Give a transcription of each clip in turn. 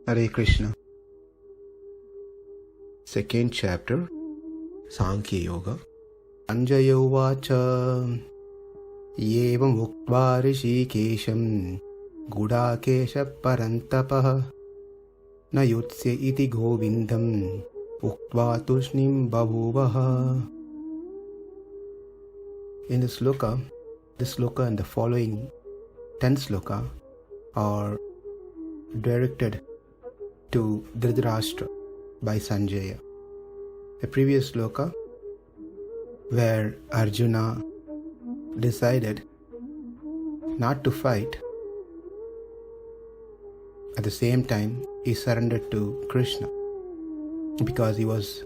Hare Krishna. Second chapter, Sankhya Yoga. Sañjaya uvāca evam uktvā hṛṣīkeśaṁ guḍākeśaḥ paran-tapaḥ na yotsya iti govindam uktvā tūṣṇīṁ babhūva. In this sloka and the following 10 sloka are directed to Dhritarashtra by Sañjaya. The previous sloka, where Arjuna decided not to fight, at the same time he surrendered to Kṛṣṇa because he was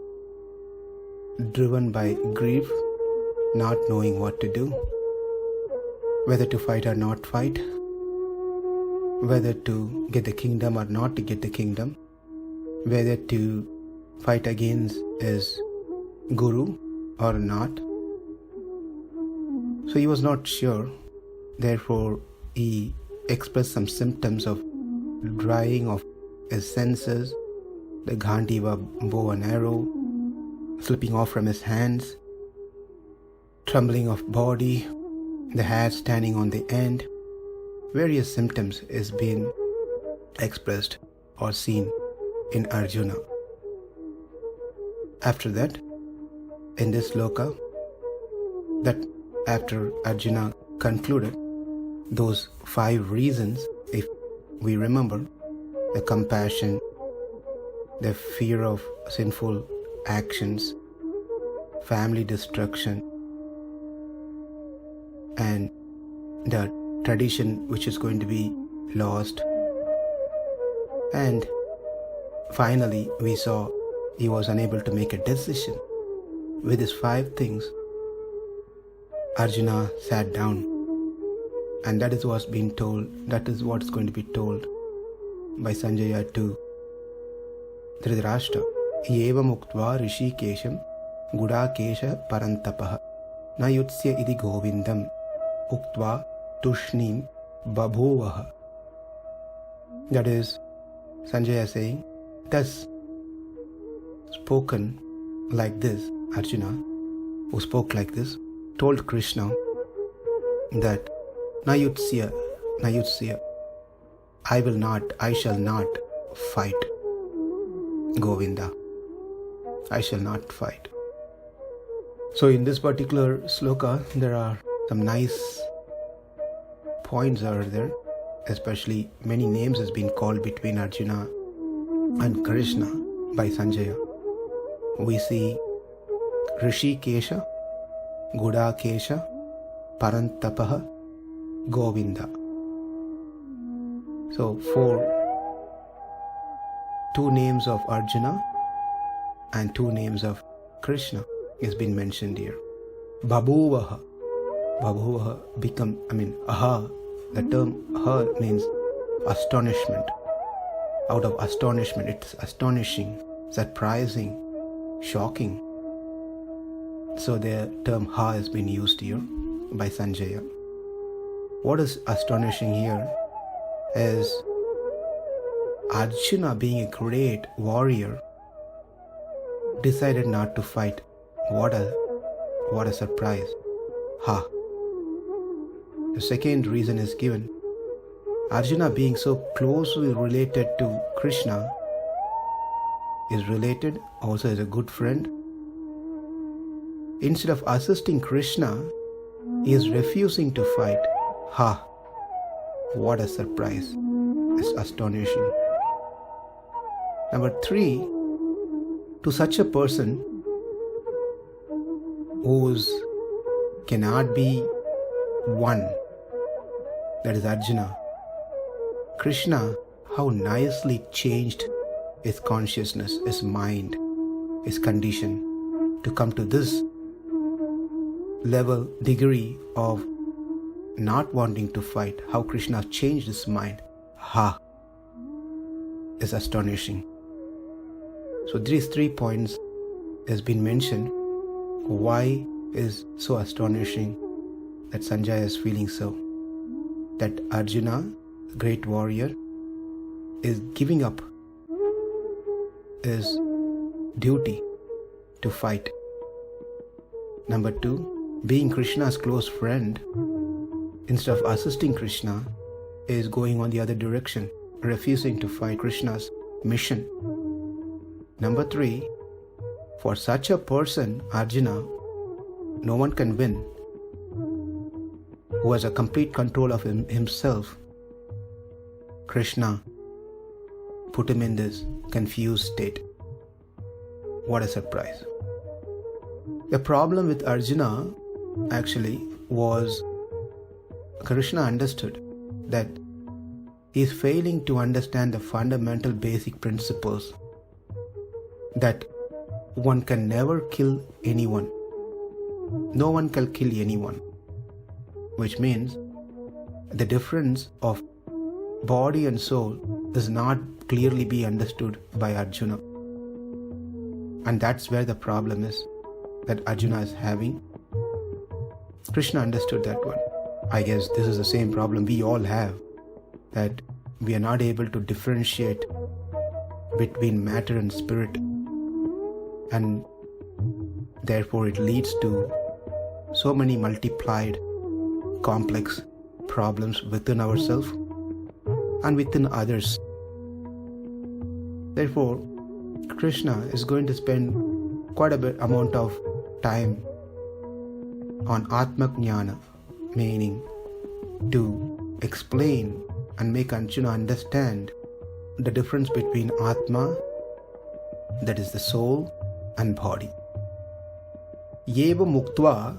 driven by grief, not knowing what to do, whether to fight or not fight, whether to get the kingdom or not to get the kingdom, whether to fight against his guru or not. So he was not sure. Therefore, he expressed some symptoms of drying of his senses, the Ghandiva bow and arrow slipping off from his hands, trembling of body, the hair standing on the end. Various symptoms is being expressed or seen in Arjuna. After that, in this sloka, that after Arjuna concluded those 5 reasons, if we remember, the compassion, the fear of sinful actions, family destruction, and the tradition which is going to be lost, and finally we saw he was unable to make a decision. With these 5 things, Arjuna sat down, and that is what's being told, that is what's going to be told by Sañjaya to Dhritarashtra. Evam uktvā hṛṣīkeśaṁ guḍākeśaḥ paran-tapaḥ na yotsya iti govindam uktvā tūṣṇīṁ babhūva. That is, Sañjaya saying, thus spoken like this, Arjuna, who spoke like this, told Kṛṣṇa that na yotsya, I shall not fight Govinda. I shall not fight. So in this particular sloka, there are some nice points are there, especially many names has been called between Arjuna and Kṛṣṇa by Sañjaya. We see hṛṣīkeśaṁ, guḍākeśaḥ, paran-tapaḥ, Govinda. So 2 names of Arjuna and 2 names of Kṛṣṇa has been mentioned here. Babhūva become, aha, the term aha means astonishment. Out of astonishment, it's astonishing, surprising, shocking. So the term ha has been used here by Sañjaya. What is astonishing here is Arjuna, being a great warrior, decided not to fight. What a surprise. Ha. The second reason is given. Arjuna, being so closely related to Kṛṣṇa, is related also as a good friend. Instead of assisting Kṛṣṇa, he is refusing to fight. Ha! What a surprise. It's astonishing. Number 3, to such a person who cannot be one, that is Arjuna, Kṛṣṇa, how nicely changed his consciousness, his mind, his condition to come to this level, degree of not wanting to fight. How Kṛṣṇa changed his mind. Ha! Is astonishing. So these 3 points has been mentioned. Why is so astonishing that Sañjaya is feeling so? That Arjuna, great warrior, is giving up his duty to fight. Number 2, being Kṛṣṇa's close friend, instead of assisting Kṛṣṇa, is going on the other direction, refusing to fight Kṛṣṇa's mission. Number 3, for such a person, Arjuna, no one can win, who has a complete control of himself. Kṛṣṇa put him in this confused state. What a surprise. The problem with Arjuna actually was Kṛṣṇa understood that he is failing to understand the fundamental basic principles that one can never kill anyone. No one can kill anyone, which means the difference of body and soul does not clearly be understood by Arjuna. And that's where the problem is that Arjuna is having. Kṛṣṇa understood that one. I guess this is the same problem we all have, that we are not able to differentiate between matter and spirit, and therefore it leads to so many multiplied complex problems within ourselves and within others. Therefore, Kṛṣṇa is going to spend quite a bit amount of time on Atma Jnana, meaning to explain and make Arjuna understand the difference between Atma, that is the soul, and body. Evam uktvā,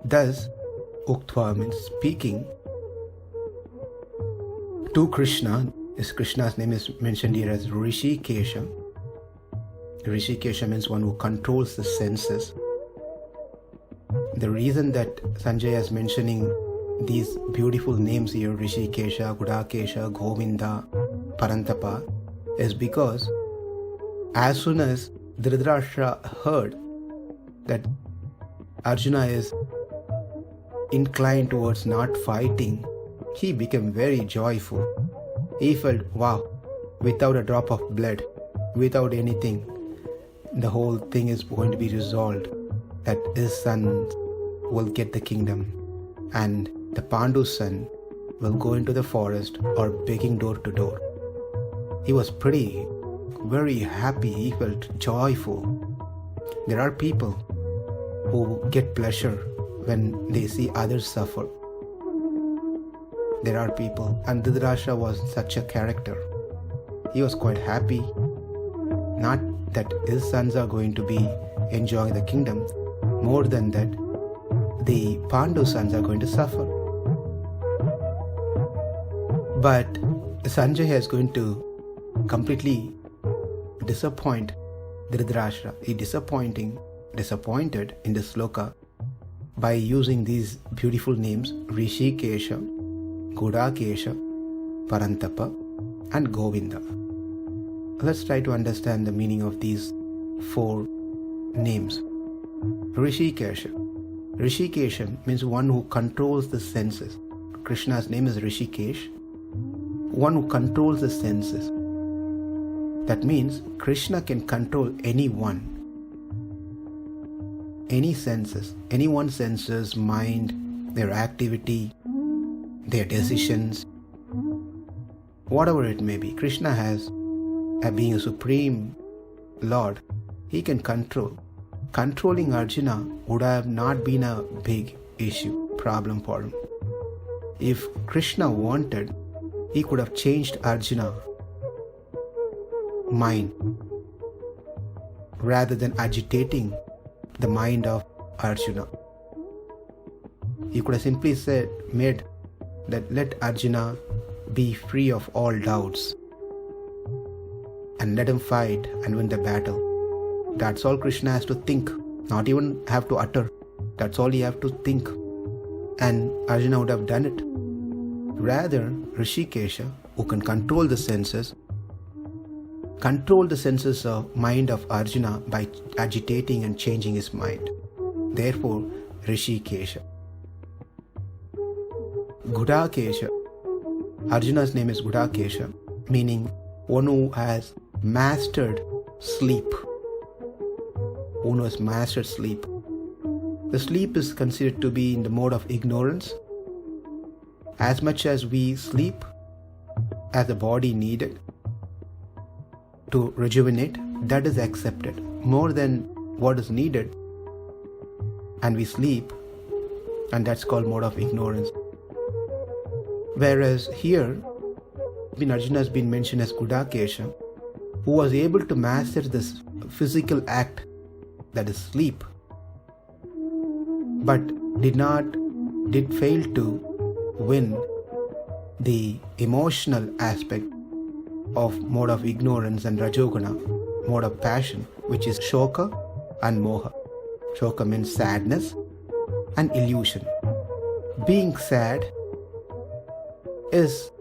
thus uktvā means speaking to Kṛṣṇa. Kṛṣṇa's name is mentioned here as hṛṣīkeśaṁ. hṛṣīkeśaṁ means one who controls the senses. The reason that Sañjaya is mentioning these beautiful names here, hṛṣīkeśaṁ, guḍākeśaḥ, Govinda, paran-tapaḥ, is because as soon as Dhritarashtra heard that Arjuna is inclined towards not fighting, he became very joyful. He felt, wow, without a drop of blood, without anything, the whole thing is going to be resolved, that his son will get the kingdom and the Pandu's son will go into the forest or begging door to door. He was very happy. He felt joyful. There are people who get pleasure when they see others suffer. There are people, and Dhritarashtra was such a character. He was quite happy, not that his sons are going to be enjoying the kingdom, more than that the Pandu sons are going to suffer. But Sañjaya is going to completely disappoint Dhritarashtra. He disappointed in the sloka by using these beautiful names hṛṣīkeśaṁ, guḍākeśaḥ, paran-tapaḥ, and Govinda. Let's try to understand the meaning of these 4 names. Hṛṣīkeśaṁ. Hṛṣīkeśaṁ means one who controls the senses. Kṛṣṇa's name is Hṛṣīkeśaṁ, one who controls the senses. That means Kṛṣṇa can control anyone, any senses, anyone's senses, mind, their activity, their decisions, whatever it may be. Kṛṣṇa has, being a supreme Lord, he can control. Controlling Arjuna would have not been a big problem for him. If Kṛṣṇa wanted, he could have changed Arjuna's mind rather than agitating the mind of Arjuna. He could have simply made that let Arjuna be free of all doubts and let him fight and win the battle. That's all Kṛṣṇa has to think, not even have to utter. That's all he have to think, and Arjuna would have done it. Rather, hṛṣīkeśaṁ, who can control the senses of mind of Arjuna by agitating and changing his mind. Therefore, hṛṣīkeśaṁ. Guḍākeśaḥ. Arjuna's name is guḍākeśaḥ, meaning one who has mastered sleep. Who knows mastered sleep? The sleep is considered to be in the mode of ignorance. As much as we sleep, as the body needed to rejuvenate, that is accepted. More than what is needed, and we sleep, and that's called mode of ignorance. Whereas here, Arjuna has been mentioned as guḍākeśaṁ, who was able to master this physical act, that is sleep, but did fail to win the emotional aspect of mode of ignorance and rajoguna, mode of passion, which is shoka and moha. Shoka means sadness and illusion. Being sad is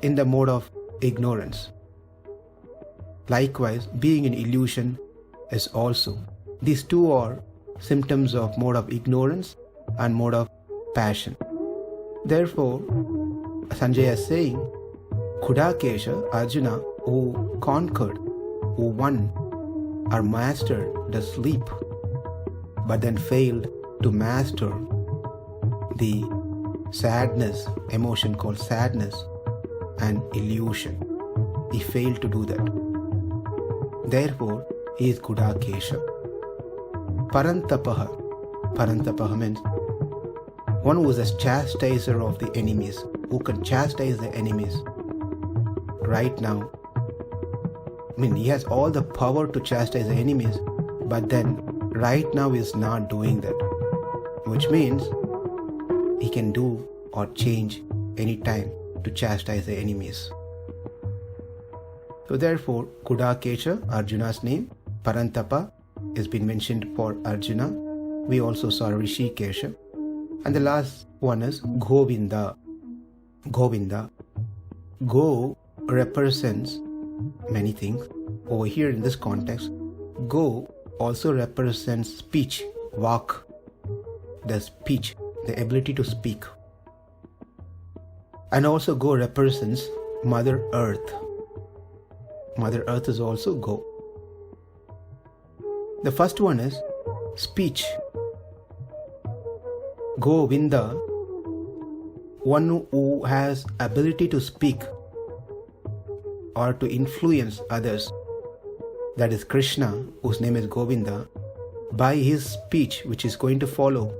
in the mode of ignorance. Likewise, being in illusion is also. These two are symptoms of mode of ignorance and mode of passion. Therefore, Sañjaya is saying, guḍākeśaḥ, Arjuna, who conquered, who won or mastered the sleep, but then failed to master the sadness, emotion called sadness and illusion. He failed to do that. Therefore, he is guḍākeśaḥ. Paran-tapaḥ. Paran-tapaḥ means one who is a chastiser of the enemies, who can chastise the enemies. Right now, he has all the power to chastise the enemies, but then right now he is not doing that, which means he can do or change any time to chastise the enemies. So therefore, guḍākeśaḥ, Arjuna's name, paran-tapaḥ has been mentioned for Arjuna. We also saw hṛṣīkeśaṁ. And the last one is Govinda. Govinda. Go represents many things. Over here in this context, go also represents speech, uvāca, the speech, the ability to speak. And also go represents Mother Earth. Mother Earth is also go. The first one is speech. Govinda, one who has ability to speak or to influence others. That is Kṛṣṇa, whose name is Govinda, by his speech, which is going to follow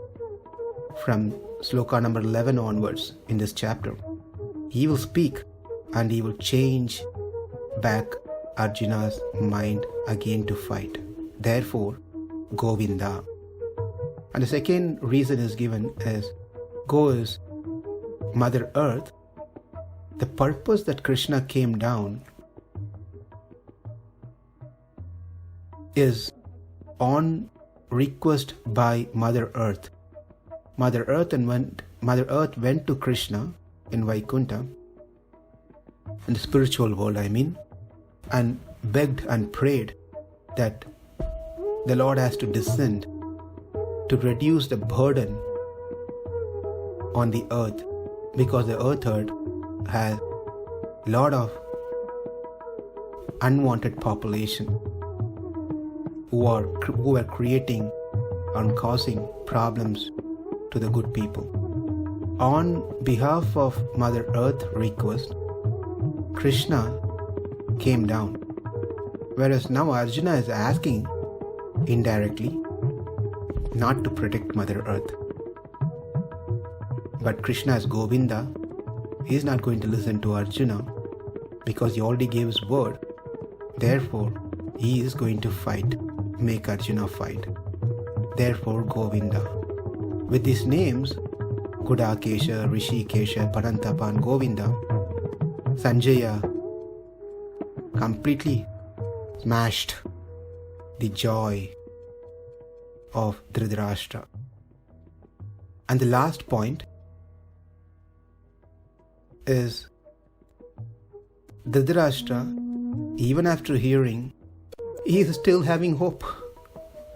from sloka number 11 onwards in this chapter. He will speak and he will change back Arjuna's mind again to fight. Therefore, Govinda. And the second reason is given as Go is Mother Earth. The purpose that Kṛṣṇa came down is on request by Mother Earth. Mother Earth went to Kṛṣṇa in Vaikuntha, in the spiritual world and begged and prayed that the Lord has to descend to reduce the burden on the earth, because the earth has a lot of unwanted population who are creating and causing problems to the good people. On behalf of Mother Earth request, Kṛṣṇa came down, whereas now Arjuna is asking indirectly not to protect Mother Earth. But Kṛṣṇa as Govinda, he is not going to listen to Arjuna because he already gave his word. Therefore, he is going to fight, make Arjuna fight. Therefore, Govinda. With these names, guḍākeśaḥ, hṛṣīkeśaṁ, paran-tapaḥ and Govinda, Sañjaya completely smashed the joy of Dhritarashtra. And the last point is Dhritarashtra, even after hearing, he is still having hope.